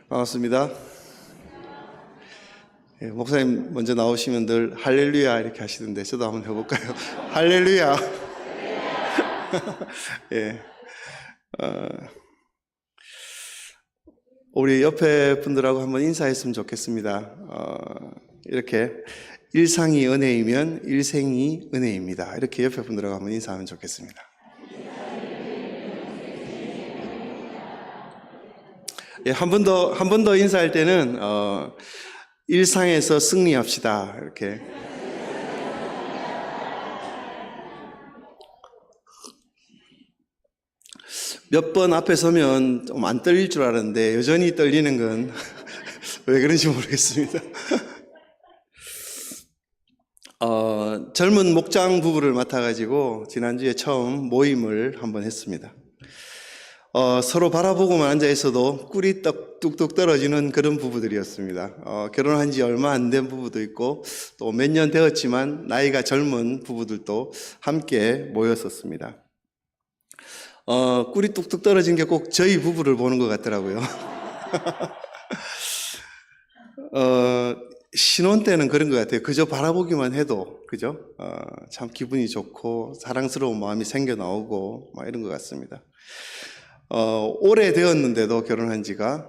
반갑습니다. 목사님 먼저 나오시면 늘 할렐루야 이렇게 하시던데 저도 한번 해볼까요? 할렐루야. 예. 우리 옆에 분들하고 한번 인사했으면 좋겠습니다. 이렇게 일상이 은혜이면 일생이 은혜입니다. 이렇게 옆에 분들하고 한번 인사하면 좋겠습니다. 예, 한 번 더 인사할 때는 일상에서 승리합시다. 이렇게. 몇 번 앞에 서면 좀 안 떨릴 줄 알았는데 여전히 떨리는 건 왜 그런지 모르겠습니다. 젊은 목장 부부를 맡아가지고 지난주에 처음 모임을 한번 했습니다. 서로 바라보고만 앉아 있어도 꿀이 뚝뚝 떨어지는 그런 부부들이었습니다. 결혼한 지 얼마 안 된 부부도 있고 또 몇 년 되었지만 나이가 젊은 부부들도 함께 모였었습니다. 꿀이 뚝뚝 떨어진 게 꼭 저희 부부를 보는 것 같더라고요. 신혼 때는 그런 것 같아요. 그저 바라보기만 해도 그죠? 참 기분이 좋고 사랑스러운 마음이 생겨 나오고 막 이런 것 같습니다. 오래되었는데도 결혼한 지가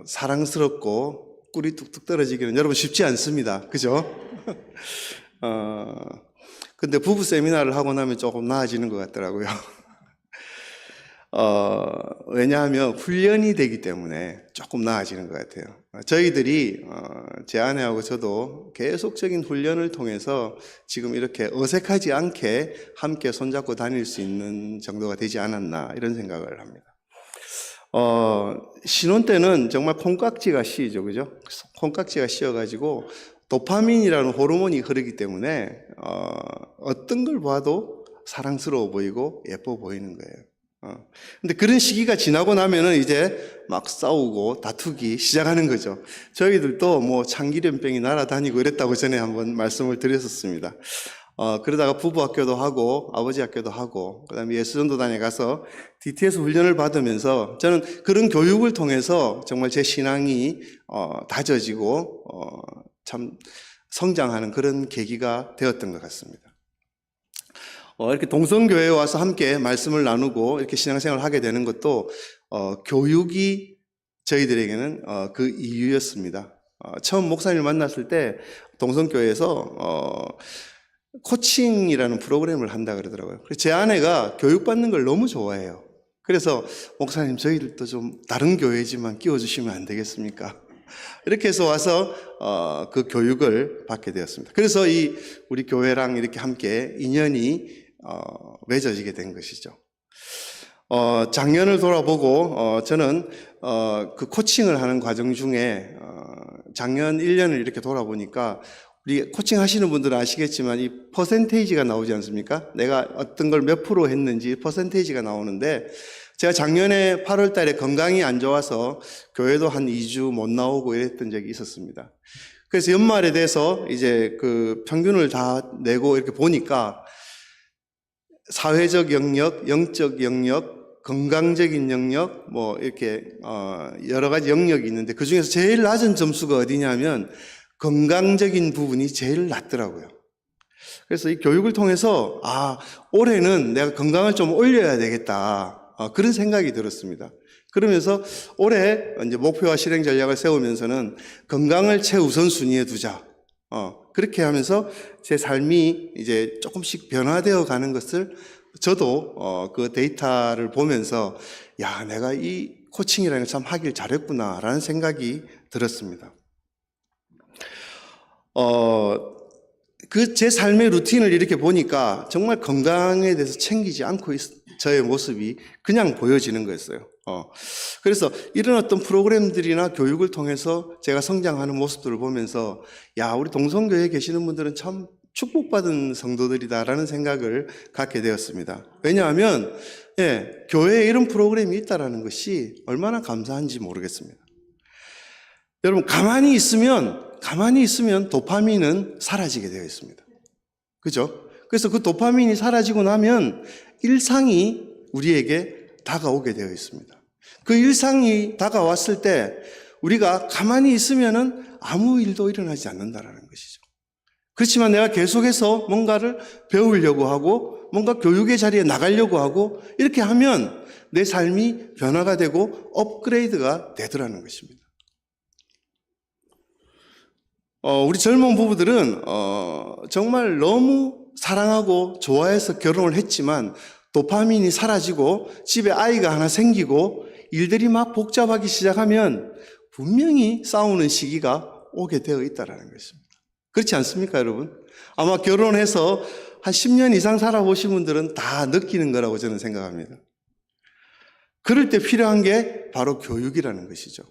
사랑스럽고 꿀이 뚝뚝 떨어지기는 여러분 쉽지 않습니다. 그죠? 근데 부부 세미나를 하고 나면 조금 나아지는 것 같더라고요. 왜냐하면 훈련이 되기 때문에 조금 나아지는 것 같아요. 저희들이 제 아내하고 저도 계속적인 훈련을 통해서 지금 이렇게 어색하지 않게 함께 손잡고 다닐 수 있는 정도가 되지 않았나 이런 생각을 합니다. 신혼 때는 정말 콩깍지가 씌이죠, 그죠? 콩깍지가 씌어가지고 도파민이라는 호르몬이 흐르기 때문에 어떤 걸 봐도 사랑스러워 보이고 예뻐 보이는 거예요. 근데 그런 시기가 지나고 나면은 이제 막 싸우고 다투기 시작하는 거죠. 저희들도 뭐 참기름병이 날아다니고 이랬다고 전에 한번 말씀을 드렸었습니다. 그러다가 부부 학교도 하고 아버지 학교도 하고 그다음에 예수전도단에 가서 DTS 훈련을 받으면서 저는 그런 교육을 통해서 정말 제 신앙이 다져지고 참 성장하는 그런 계기가 되었던 것 같습니다. 이렇게 동성교회에 와서 함께 말씀을 나누고 이렇게 신앙생활을 하게 되는 것도 교육이 저희들에게는 그 이유였습니다. 처음 목사님을 만났을 때 동성교회에서 코칭이라는 프로그램을 한다 그러더라고요. 제 아내가 교육받는 걸 너무 좋아해요. 그래서 목사님 저희들도 좀 다른 교회지만 끼워주시면 안 되겠습니까? 이렇게 해서 와서 그 교육을 받게 되었습니다. 그래서 우리 교회랑 이렇게 함께 인연이 맺어지게 된 것이죠. 작년을 돌아보고 저는 그 코칭을 하는 과정 중에 작년 1년을 이렇게 돌아보니까 우리 코칭 하시는 분들은 아시겠지만 이 퍼센테이지가 나오지 않습니까? 내가 어떤 걸 몇 프로 했는지 퍼센테이지가 나오는데 제가 작년에 8월 달에 건강이 안 좋아서 교회도 한 2주 못 나오고 이랬던 적이 있었습니다. 그래서 연말에 돼서 이제 그 평균을 다 내고 이렇게 보니까 사회적 영역, 영적 영역, 건강적인 영역, 뭐 이렇게 여러 가지 영역이 있는데 그 중에서 제일 낮은 점수가 어디냐면 건강적인 부분이 제일 낮더라고요. 그래서 이 교육을 통해서 올해는 내가 건강을 좀 올려야 되겠다. 그런 생각이 들었습니다. 그러면서 올해 이제 목표와 실행 전략을 세우면서는 건강을 최우선순위에 두자. 그렇게 하면서 제 삶이 이제 조금씩 변화되어 가는 것을 저도 그 데이터를 보면서 내가 이 코칭이라는 걸 참 하길 잘했구나라는 생각이 들었습니다. 제 삶의 루틴을 이렇게 보니까 정말 건강에 대해서 챙기지 않고 저의 모습이 그냥 보여지는 거였어요. 그래서 이런 어떤 프로그램들이나 교육을 통해서 제가 성장하는 모습들을 보면서 우리 동성교회에 계시는 분들은 참 축복받은 성도들이다라는 생각을 갖게 되었습니다. 왜냐하면 교회에 이런 프로그램이 있다는 것이 얼마나 감사한지 모르겠습니다. 여러분 가만히 있으면 도파민은 사라지게 되어 있습니다. 그죠? 그래서 그 도파민이 사라지고 나면 일상이 우리에게 다가오게 되어 있습니다. 그 일상이 다가왔을 때 우리가 가만히 있으면은 아무 일도 일어나지 않는다라는 것이죠. 그렇지만 내가 계속해서 뭔가를 배우려고 하고 뭔가 교육의 자리에 나가려고 하고 이렇게 하면 내 삶이 변화가 되고 업그레이드가 되더라는 것입니다. 우리 젊은 부부들은 정말 너무 사랑하고 좋아해서 결혼을 했지만 도파민이 사라지고 집에 아이가 하나 생기고 일들이 막 복잡하기 시작하면 분명히 싸우는 시기가 오게 되어 있다는 것입니다. 그렇지 않습니까, 여러분? 아마 결혼해서 한 10년 이상 살아보신 분들은 다 느끼는 거라고 저는 생각합니다. 그럴 때 필요한 게 바로 교육이라는 것이죠.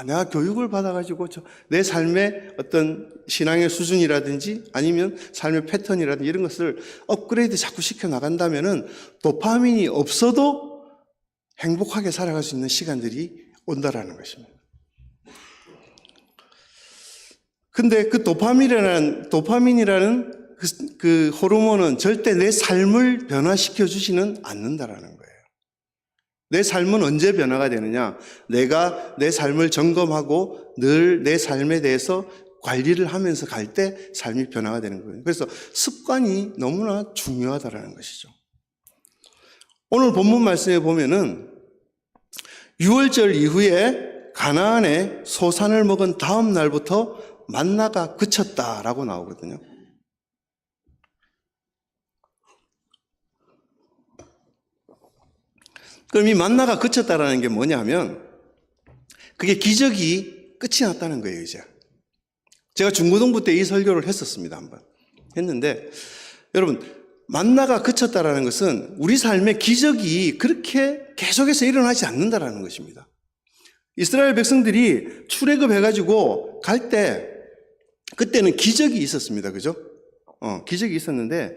내가 교육을 받아가지고 내 삶의 어떤 신앙의 수준이라든지 아니면 삶의 패턴이라든지 이런 것을 업그레이드 자꾸 시켜 나간다면은 도파민이 없어도 행복하게 살아갈 수 있는 시간들이 온다라는 것입니다. 근데 그 도파민이라는 그 호르몬은 절대 내 삶을 변화시켜 주지는 않는다라는 거예요. 내 삶은 언제 변화가 되느냐? 내가 내 삶을 점검하고 늘 내 삶에 대해서 관리를 하면서 갈 때 삶이 변화가 되는 거예요. 그래서 습관이 너무나 중요하다라는 것이죠. 오늘 본문 말씀에 보면은 6월절 이후에 가나안에 소산을 먹은 다음 날부터 만나가 그쳤다라고 나오거든요. 그럼 이 만나가 그쳤다라는 게 뭐냐면 그게 기적이 끝이 났다는 거예요, 이제. 제가 중고등부 때 이 설교를 했었습니다, 한번. 했는데 여러분, 만나가 그쳤다라는 것은 우리 삶에 기적이 그렇게 계속해서 일어나지 않는다라는 것입니다. 이스라엘 백성들이 출애굽해가지고 갈 때 그때는 기적이 있었습니다, 그죠? 기적이 있었는데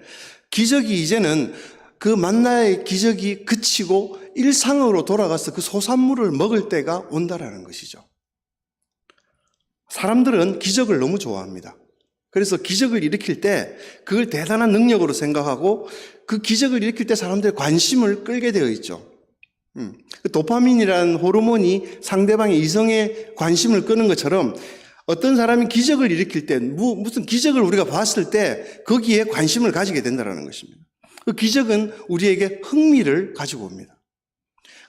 기적이 이제는 그 만나의 기적이 그치고 일상으로 돌아가서 그 소산물을 먹을 때가 온다라는 것이죠. 사람들은 기적을 너무 좋아합니다. 그래서 기적을 일으킬 때 그걸 대단한 능력으로 생각하고 그 기적을 일으킬 때 사람들의 관심을 끌게 되어 있죠. 도파민이라는 호르몬이 상대방의 이성의 관심을 끄는 것처럼 어떤 사람이 기적을 일으킬 때 무슨 기적을 우리가 봤을 때 거기에 관심을 가지게 된다는 것입니다. 그 기적은 우리에게 흥미를 가지고 옵니다.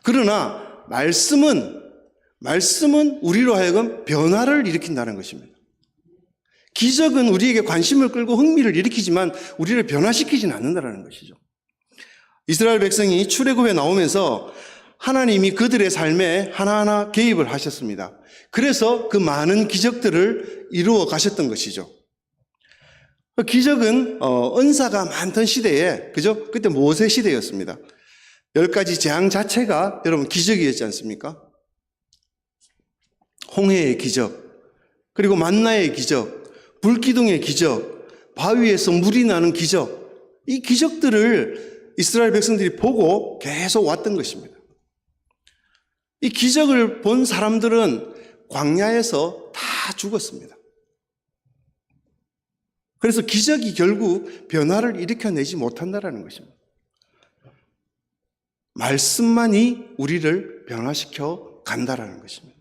그러나 말씀은 우리로 하여금 변화를 일으킨다는 것입니다. 기적은 우리에게 관심을 끌고 흥미를 일으키지만 우리를 변화시키지는 않는다는 것이죠. 이스라엘 백성이 출애굽에 나오면서 하나님이 그들의 삶에 하나하나 개입을 하셨습니다. 그래서 그 많은 기적들을 이루어 가셨던 것이죠. 기적은 은사가 많던 시대에, 그죠? 그때 모세 시대였습니다. 10가지 재앙 자체가 여러분 기적이었지 않습니까? 홍해의 기적, 그리고 만나의 기적, 불기둥의 기적, 바위에서 물이 나는 기적, 이 기적들을 이스라엘 백성들이 보고 계속 왔던 것입니다. 이 기적을 본 사람들은 광야에서 다 죽었습니다. 그래서 기적이 결국 변화를 일으켜내지 못한다는 것입니다. 말씀만이 우리를 변화시켜 간다는 것입니다.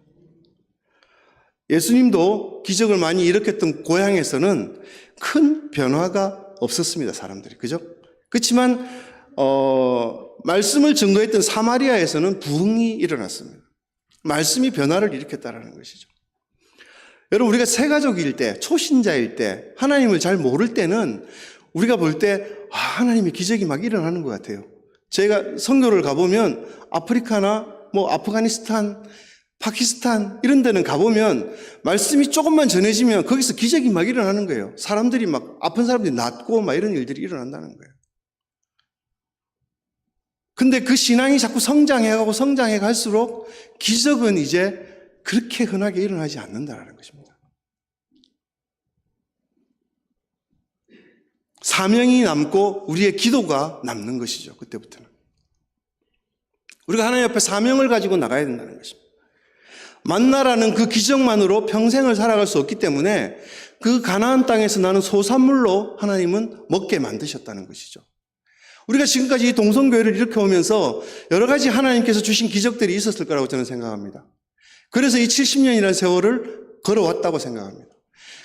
예수님도 기적을 많이 일으켰던 고향에서는 큰 변화가 없었습니다, 사람들이. 그죠? 그렇지만 말씀을 증거했던 사마리아에서는 부흥이 일어났습니다. 말씀이 변화를 일으켰다는 것이죠. 여러분, 우리가 새가족일 때, 초신자일 때, 하나님을 잘 모를 때는 우리가 볼 때 하나님의 기적이 막 일어나는 것 같아요. 제가 선교를 가보면 아프리카나 아프가니스탄, 파키스탄 이런 데는 가보면 말씀이 조금만 전해지면 거기서 기적이 막 일어나는 거예요. 사람들이 막 아픈 사람들이 낫고 막 이런 일들이 일어난다는 거예요. 근데 그 신앙이 자꾸 성장해가고 성장해 갈수록 기적은 이제 그렇게 흔하게 일어나지 않는다는 것입니다. 사명이 남고 우리의 기도가 남는 것이죠. 그때부터는. 우리가 하나님 앞에 사명을 가지고 나가야 된다는 것입니다. 만나라는 그 기적만으로 평생을 살아갈 수 없기 때문에 그 가나안 땅에서 나는 소산물로 하나님은 먹게 만드셨다는 것이죠. 우리가 지금까지 이 동성교회를 일으켜오면서 여러 가지 하나님께서 주신 기적들이 있었을 거라고 저는 생각합니다. 그래서 이 70년이라는 세월을 걸어왔다고 생각합니다.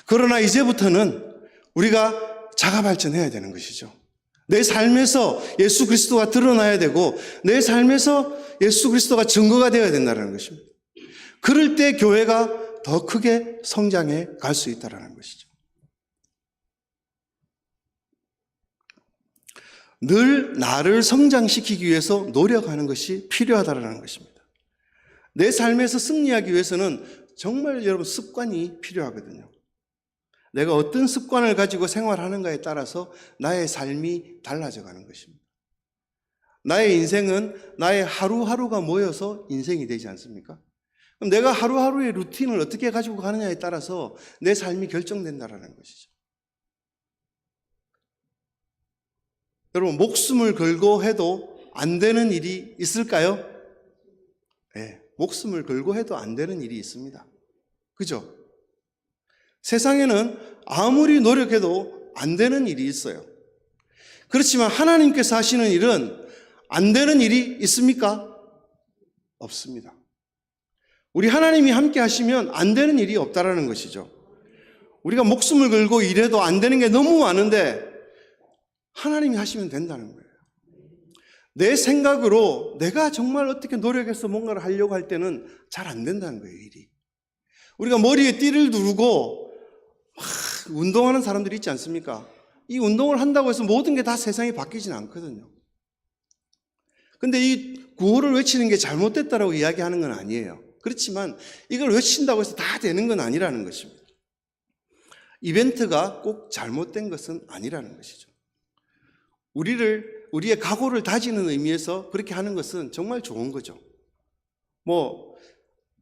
그러나 이제부터는 우리가 자가 발전해야 되는 것이죠. 내 삶에서 예수 그리스도가 드러나야 되고 내 삶에서 예수 그리스도가 증거가 되어야 된다는 것입니다. 그럴 때 교회가 더 크게 성장해 갈 수 있다는 것이죠. 늘 나를 성장시키기 위해서 노력하는 것이 필요하다는 것입니다. 내 삶에서 승리하기 위해서는 정말 여러분 습관이 필요하거든요. 내가 어떤 습관을 가지고 생활하는가에 따라서 나의 삶이 달라져 가는 것입니다. 나의 인생은 나의 하루하루가 모여서 인생이 되지 않습니까? 그럼 내가 하루하루의 루틴을 어떻게 가지고 가느냐에 따라서 내 삶이 결정된다는 것이죠. 여러분, 목숨을 걸고 해도 안 되는 일이 있을까요? 네, 목숨을 걸고 해도 안 되는 일이 있습니다. 그죠? 세상에는 아무리 노력해도 안 되는 일이 있어요. 그렇지만 하나님께서 하시는 일은 안 되는 일이 있습니까? 없습니다. 우리 하나님이 함께 하시면 안 되는 일이 없다라는 것이죠. 우리가 목숨을 걸고 일해도 안 되는 게 너무 많은데 하나님이 하시면 된다는 거예요. 내 생각으로 내가 정말 어떻게 노력해서 뭔가를 하려고 할 때는 잘 안 된다는 거예요, 일이. 우리가 머리에 띠를 두르고 막 운동하는 사람들이 있지 않습니까? 이 운동을 한다고 해서 모든 게 다 세상이 바뀌진 않거든요. 근데 이 구호를 외치는 게 잘못됐다라고 이야기하는 건 아니에요. 그렇지만 이걸 외친다고 해서 다 되는 건 아니라는 것입니다. 이벤트가 꼭 잘못된 것은 아니라는 것이죠. 우리의 각오를 다지는 의미에서 그렇게 하는 것은 정말 좋은 거죠.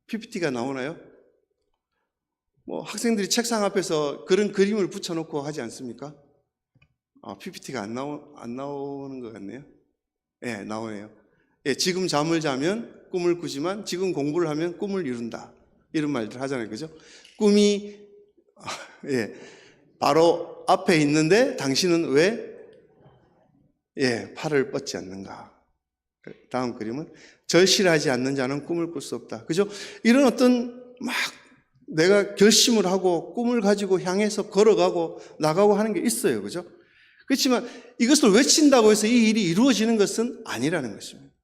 PPT가 나오나요? 학생들이 책상 앞에서 그런 그림을 붙여놓고 하지 않습니까? PPT가 안 나오는 것 같네요. 예, 나오네요. 예, 지금 잠을 자면 꿈을 꾸지만 지금 공부를 하면 꿈을 이룬다. 이런 말들 하잖아요. 그죠? 꿈이, 바로 앞에 있는데 당신은 왜, 팔을 뻗지 않는가. 다음 그림은 절실하지 않는 자는 꿈을 꿀 수 없다. 그죠? 이런 어떤 내가 결심을 하고 꿈을 가지고 향해서 걸어가고 나가고 하는 게 있어요. 그죠? 그렇지만 이것을 외친다고 해서 이 일이 이루어지는 것은 아니라는 것입니다.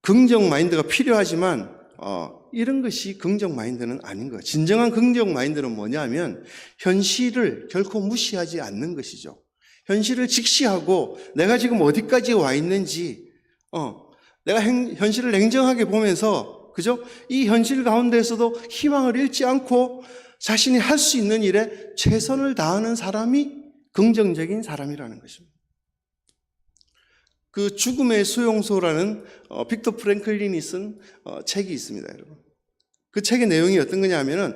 긍정 마인드가 필요하지만 이런 것이 긍정 마인드는 아닌 거예요. 진정한 긍정 마인드는 뭐냐면 현실을 결코 무시하지 않는 것이죠. 현실을 직시하고 내가 지금 어디까지 와 있는지 내가 현실을 냉정하게 보면서 그죠? 이 현실 가운데에서도 희망을 잃지 않고 자신이 할 수 있는 일에 최선을 다하는 사람이 긍정적인 사람이라는 것입니다. 그 죽음의 수용소라는 빅터 프랭클린이 쓴 책이 있습니다, 여러분. 그 책의 내용이 어떤 거냐 하면은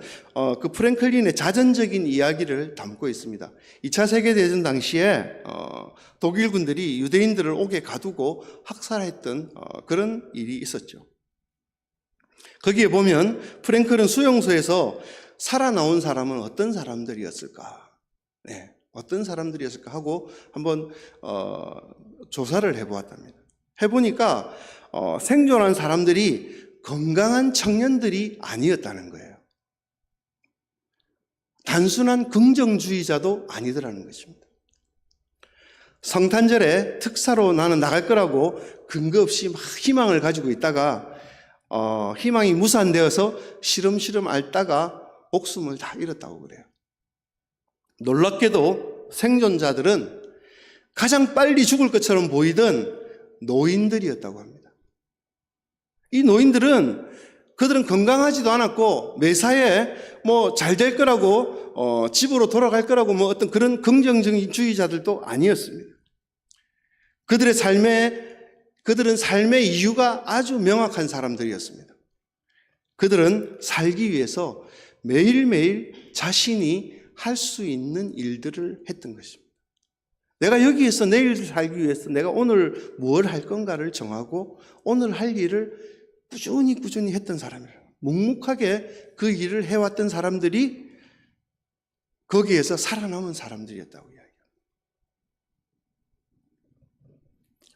그 프랭클린의 자전적인 이야기를 담고 있습니다. 2차 세계대전 당시에 독일군들이 유대인들을 옥에 가두고 학살했던 그런 일이 있었죠. 거기에 보면 프랭클은 수용소에서 살아나온 사람은 어떤 사람들이었을까? 네, 어떤 사람들이었을까 하고 한번 조사를 해보았답니다. 해보니까 생존한 사람들이 건강한 청년들이 아니었다는 거예요. 단순한 긍정주의자도 아니더라는 것입니다. 성탄절에 특사로 나는 나갈 거라고 근거 없이 막 희망을 가지고 있다가 희망이 무산되어서 시름시름 앓다가 목숨을 다 잃었다고 그래요. 놀랍게도 생존자들은 가장 빨리 죽을 것처럼 보이던 노인들이었다고 합니다. 이 노인들은 그들은 건강하지도 않았고 매사에 잘 될 거라고 집으로 돌아갈 거라고 어떤 그런 긍정적인 주의자들도 아니었습니다. 그들은 삶의 이유가 아주 명확한 사람들이었습니다. 그들은 살기 위해서 매일매일 자신이 할 수 있는 일들을 했던 것입니다. 내가 여기에서 내일 살기 위해서 내가 오늘 뭘 할 건가를 정하고 오늘 할 일을 꾸준히 했던 사람이에요. 묵묵하게 그 일을 해왔던 사람들이 거기에서 살아남은 사람들이었다고 이야기합니다.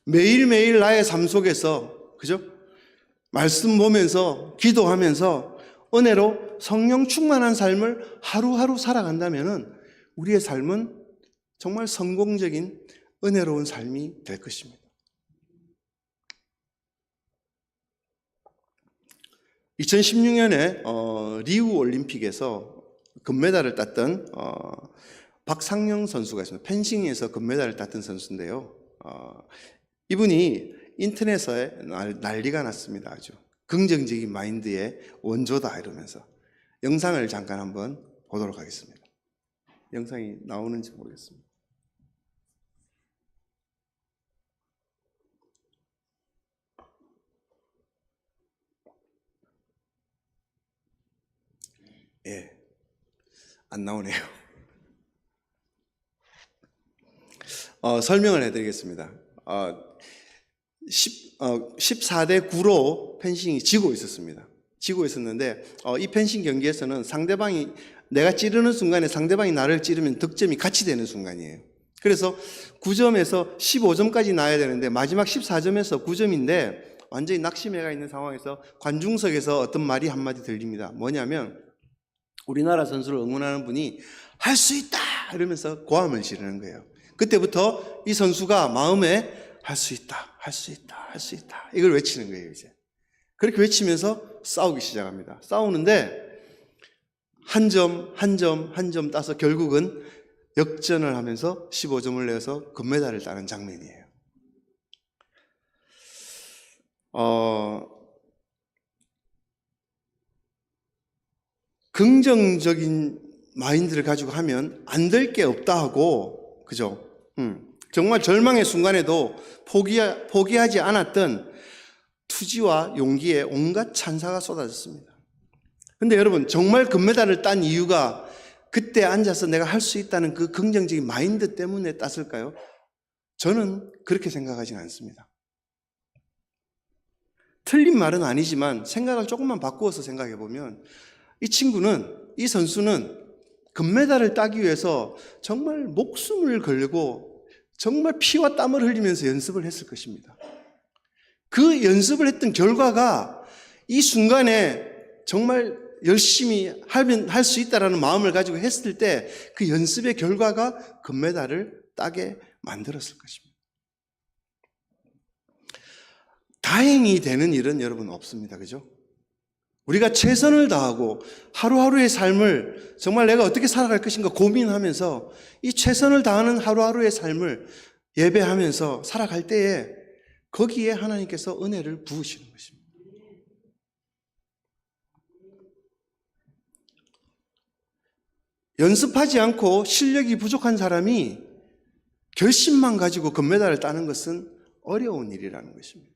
매일매일 나의 삶 속에서, 그죠? 말씀 보면서, 기도하면서, 은혜로 성령 충만한 삶을 하루하루 살아간다면은 우리의 삶은 정말 성공적인 은혜로운 삶이 될 것입니다. 2016년에 리우 올림픽에서 금메달을 땄던 박상영 선수가 있습니다. 펜싱에서 금메달을 땄던 선수인데요. 이분이 인터넷에 난리가 났습니다. 아주 긍정적인 마인드의 원조다 이러면서 영상을 잠깐 한번 보도록 하겠습니다. 영상이 나오는지 모르겠습니다. 예, 안 나오네요. 설명을 해드리겠습니다. 14대 9로 펜싱이 지고 있었습니다. 지고 있었는데 이 펜싱 경기에서는 상대방이 내가 찌르는 순간에 상대방이 나를 찌르면 득점이 같이 되는 순간이에요. 그래서 9점에서 15점까지 나야 되는데 마지막 14점에서 9점인데 완전히 낙심해가 있는 상황에서 관중석에서 어떤 말이 한마디 들립니다. 뭐냐면 우리나라 선수를 응원하는 분이 할 수 있다 이러면서 고함을 지르는 거예요. 그때부터 이 선수가 마음에 할 수 있다, 할 수 있다, 할 수 있다 이걸 외치는 거예요. 이제 그렇게 외치면서 싸우기 시작합니다. 싸우는데 한 점 따서 결국은 역전을 하면서 15점을 내서 금메달을 따는 장면이에요. 긍정적인 마인드를 가지고 하면 안 될 게 없다 하고, 그죠? 정말 절망의 순간에도 포기하지 않았던 투지와 용기에 온갖 찬사가 쏟아졌습니다. 근데 여러분, 정말 금메달을 딴 이유가 그때 앉아서 내가 할 수 있다는 그 긍정적인 마인드 때문에 땄을까요? 저는 그렇게 생각하지는 않습니다. 틀린 말은 아니지만 생각을 조금만 바꾸어서 생각해 보면 이 선수는 금메달을 따기 위해서 정말 목숨을 걸고 정말 피와 땀을 흘리면서 연습을 했을 것입니다. 그 연습을 했던 결과가 이 순간에 정말 열심히 하면 할 수 있다라는 마음을 가지고 했을 때 그 연습의 결과가 금메달을 따게 만들었을 것입니다. 다행히 되는 일은 여러분 없습니다. 그죠? 우리가 최선을 다하고 하루하루의 삶을 정말 내가 어떻게 살아갈 것인가 고민하면서 이 최선을 다하는 하루하루의 삶을 예배하면서 살아갈 때에 거기에 하나님께서 은혜를 부으시는 것입니다. 연습하지 않고 실력이 부족한 사람이 결심만 가지고 금메달을 따는 것은 어려운 일이라는 것입니다.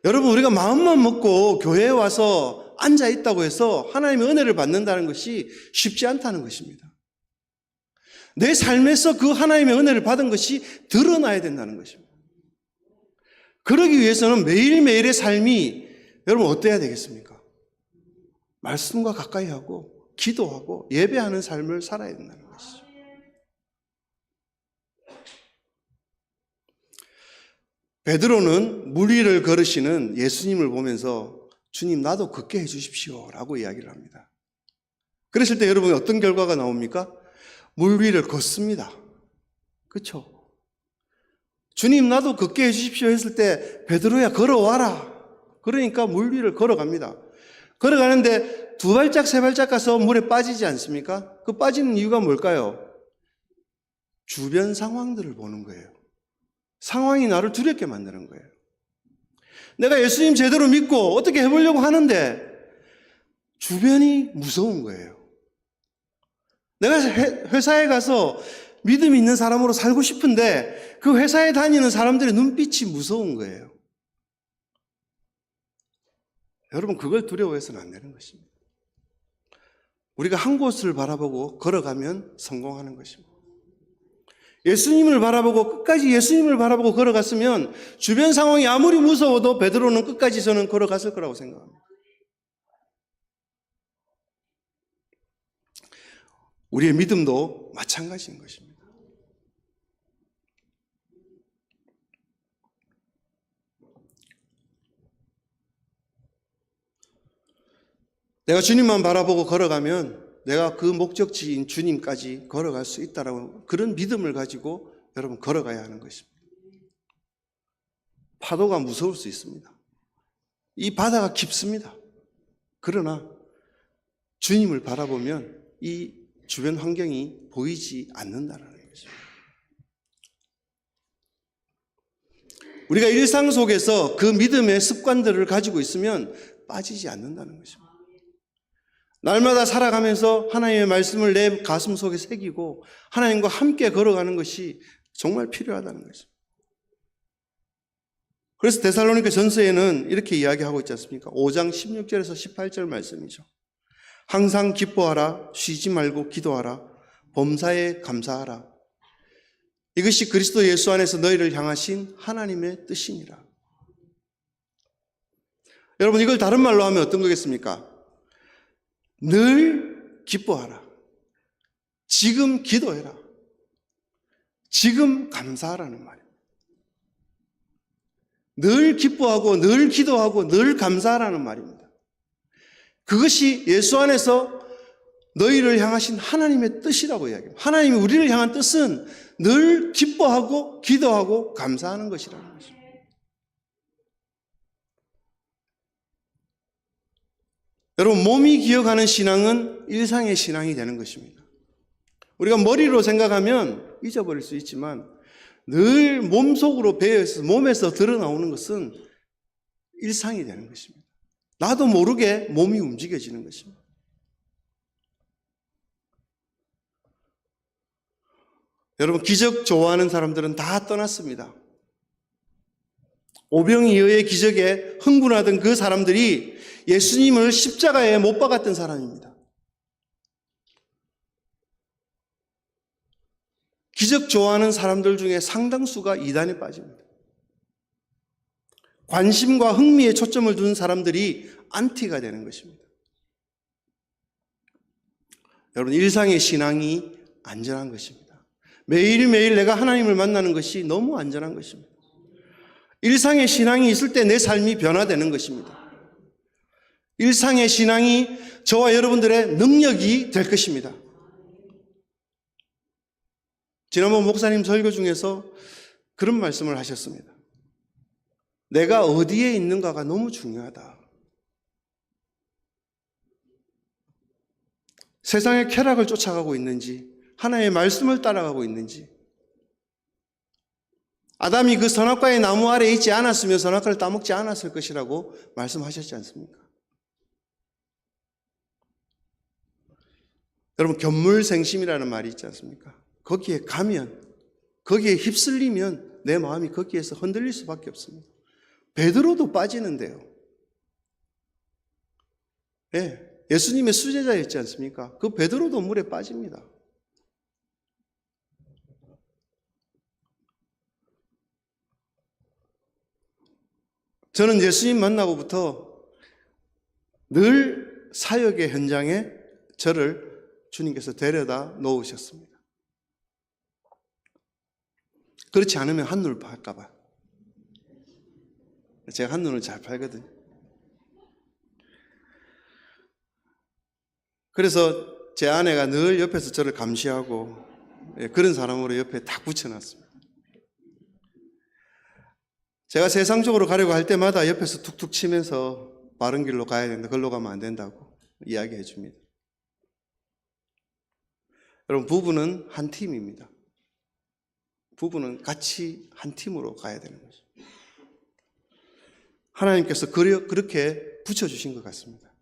여러분, 우리가 마음만 먹고 교회에 와서 앉아 있다고 해서 하나님의 은혜를 받는다는 것이 쉽지 않다는 것입니다. 내 삶에서 그 하나님의 은혜를 받은 것이 드러나야 된다는 것입니다. 그러기 위해서는 매일매일의 삶이 여러분 어때야 되겠습니까? 말씀과 가까이 하고 기도하고 예배하는 삶을 살아야 된다는 것이죠. 베드로는 물 위를 걸으시는 예수님을 보면서 주님 나도 걷게 해주십시오 라고 이야기를 합니다. 그랬을 때 여러분 어떤 결과가 나옵니까? 물 위를 걷습니다. 그렇죠? 주님 나도 걷게 해주십시오 했을 때 베드로야 걸어와라. 그러니까 물 위를 걸어갑니다. 걸어가는데 두 발짝 세 발짝 가서 물에 빠지지 않습니까? 그 빠지는 이유가 뭘까요? 주변 상황들을 보는 거예요. 상황이 나를 두렵게 만드는 거예요. 내가 예수님 제대로 믿고 어떻게 해보려고 하는데 주변이 무서운 거예요. 내가 회사에 가서 믿음 있는 사람으로 살고 싶은데 그 회사에 다니는 사람들의 눈빛이 무서운 거예요. 여러분 그걸 두려워해서는 안 되는 것입니다. 우리가 한 곳을 바라보고 걸어가면 성공하는 것입니다. 예수님을 바라보고 끝까지 예수님을 바라보고 걸어갔으면 주변 상황이 아무리 무서워도 베드로는 끝까지 저는 걸어갔을 거라고 생각합니다. 우리의 믿음도 마찬가지인 것입니다. 내가 주님만 바라보고 걸어가면 내가 그 목적지인 주님까지 걸어갈 수 있다라고 그런 믿음을 가지고 여러분 걸어가야 하는 것입니다. 파도가 무서울 수 있습니다. 이 바다가 깊습니다. 그러나 주님을 바라보면 이 주변 환경이 보이지 않는다는 것입니다. 우리가 일상 속에서 그 믿음의 습관들을 가지고 있으면 빠지지 않는다는 것입니다. 날마다 살아가면서 하나님의 말씀을 내 가슴 속에 새기고 하나님과 함께 걸어가는 것이 정말 필요하다는 것입니다. 그래서 데살로니가 전서에는 이렇게 이야기하고 있지 않습니까? 5장 16절에서 18절 말씀이죠. 항상 기뻐하라, 쉬지 말고 기도하라, 범사에 감사하라. 이것이 그리스도 예수 안에서 너희를 향하신 하나님의 뜻이니라. 여러분, 이걸 다른 말로 하면 어떤 거겠습니까? 늘 기뻐하라. 지금 기도해라. 지금 감사하라는 말이에요. 늘 기뻐하고 늘 기도하고 늘 감사하라는 말입니다. 그것이 예수 안에서 너희를 향하신 하나님의 뜻이라고 이야기합니다. 하나님이 우리를 향한 뜻은 늘 기뻐하고 기도하고 감사하는 것이라는 것입니다. 여러분, 몸이 기억하는 신앙은 일상의 신앙이 되는 것입니다. 우리가 머리로 생각하면 잊어버릴 수 있지만 늘 몸속으로 배어서 몸에서 드러나오는 것은 일상이 되는 것입니다. 나도 모르게 몸이 움직여지는 것입니다. 여러분, 기적 좋아하는 사람들은 다 떠났습니다. 오병이어의 기적에 흥분하던 그 사람들이 예수님을 십자가에 못 박았던 사람입니다. 기적 좋아하는 사람들 중에 상당수가 이단에 빠집니다. 관심과 흥미에 초점을 두는 사람들이 안티가 되는 것입니다. 여러분, 일상의 신앙이 안전한 것입니다. 매일매일 내가 하나님을 만나는 것이 너무 안전한 것입니다. 일상의 신앙이 있을 때 내 삶이 변화되는 것입니다. 일상의 신앙이 저와 여러분들의 능력이 될 것입니다. 지난번 목사님 설교 중에서 그런 말씀을 하셨습니다. 내가 어디에 있는가가 너무 중요하다. 세상의 쾌락을 쫓아가고 있는지, 하나님의 말씀을 따라가고 있는지, 아담이 그 선악과의 나무 아래에 있지 않았으면 선악과를 따먹지 않았을 것이라고 말씀하셨지 않습니까? 여러분, 견물생심이라는 말이 있지 않습니까? 거기에 가면, 거기에 휩쓸리면 내 마음이 거기에서 흔들릴 수밖에 없습니다. 베드로도 빠지는데요. 예, 예수님의 수제자였지 않습니까? 그 베드로도 물에 빠집니다. 저는 예수님 만나고부터 늘 사역의 현장에 저를 주님께서 데려다 놓으셨습니다. 그렇지 않으면 한눈을 팔까 봐. 제가 한눈을 잘 팔거든요. 그래서 제 아내가 늘 옆에서 저를 감시하고 그런 사람으로 옆에 딱 붙여놨습니다. 제가 세상적으로 가려고 할 때마다 옆에서 툭툭 치면서 바른 길로 가야 된다, 걸로 가면 안 된다고 이야기해 줍니다. 여러분, 부부는 한 팀입니다. 부부는 같이 한 팀으로 가야 되는 거죠. 하나님께서 그렇게 붙여주신 것 같습니다.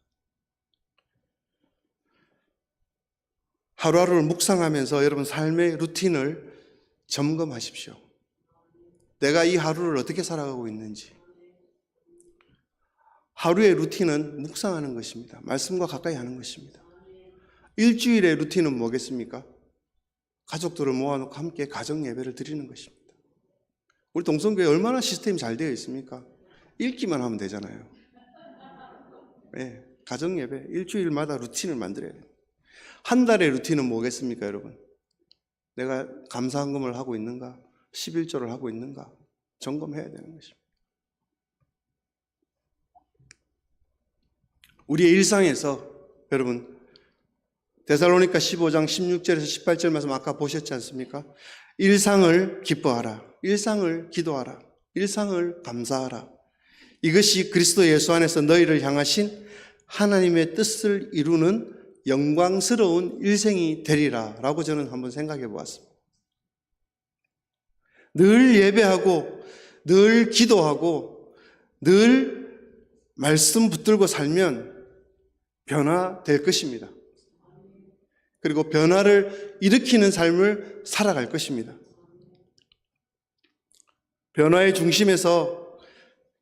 하루하루를 묵상하면서 여러분 삶의 루틴을 점검하십시오. 내가 이 하루를 어떻게 살아가고 있는지. 하루의 루틴은 묵상하는 것입니다. 말씀과 가까이 하는 것입니다. 일주일의 루틴은 뭐겠습니까? 가족들을 모아놓고 함께 가정 예배를 드리는 것입니다. 우리 동성교회 얼마나 시스템이 잘 되어 있습니까? 읽기만 하면 되잖아요. 네, 가정 예배 일주일마다 루틴을 만들어야 돼요. 한 달의 루틴은 뭐겠습니까, 여러분? 내가 감사헌금을 하고 있는가? 11조를 하고 있는가? 점검해야 되는 것입니다. 우리의 일상에서 여러분, 데살로니가 15장 16절에서 18절 말씀 아까 보셨지 않습니까? 일상을 기뻐하라. 일상을 기도하라. 일상을 감사하라. 이것이 그리스도 예수 안에서 너희를 향하신 하나님의 뜻을 이루는 영광스러운 일생이 되리라 라고 저는 한번 생각해 보았습니다. 늘 예배하고 늘 기도하고 늘 말씀 붙들고 살면 변화될 것입니다. 그리고 변화를 일으키는 삶을 살아갈 것입니다. 변화의 중심에서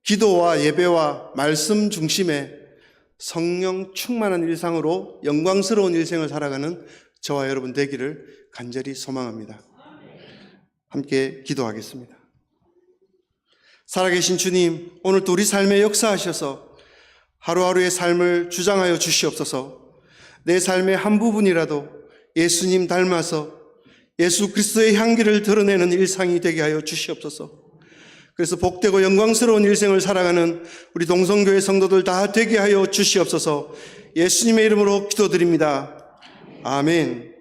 기도와 예배와 말씀 중심의 성령 충만한 일상으로 영광스러운 일생을 살아가는 저와 여러분 되기를 간절히 소망합니다. 함께 기도하겠습니다. 살아계신 주님, 오늘도 우리 삶에 역사하셔서 하루하루의 삶을 주장하여 주시옵소서. 내 삶의 한 부분이라도 예수님 닮아서 예수 그리스도의 향기를 드러내는 일상이 되게 하여 주시옵소서. 그래서 복되고 영광스러운 일생을 살아가는 우리 동성교회 성도들 다 되게 하여 주시옵소서. 예수님의 이름으로 기도드립니다. 아멘.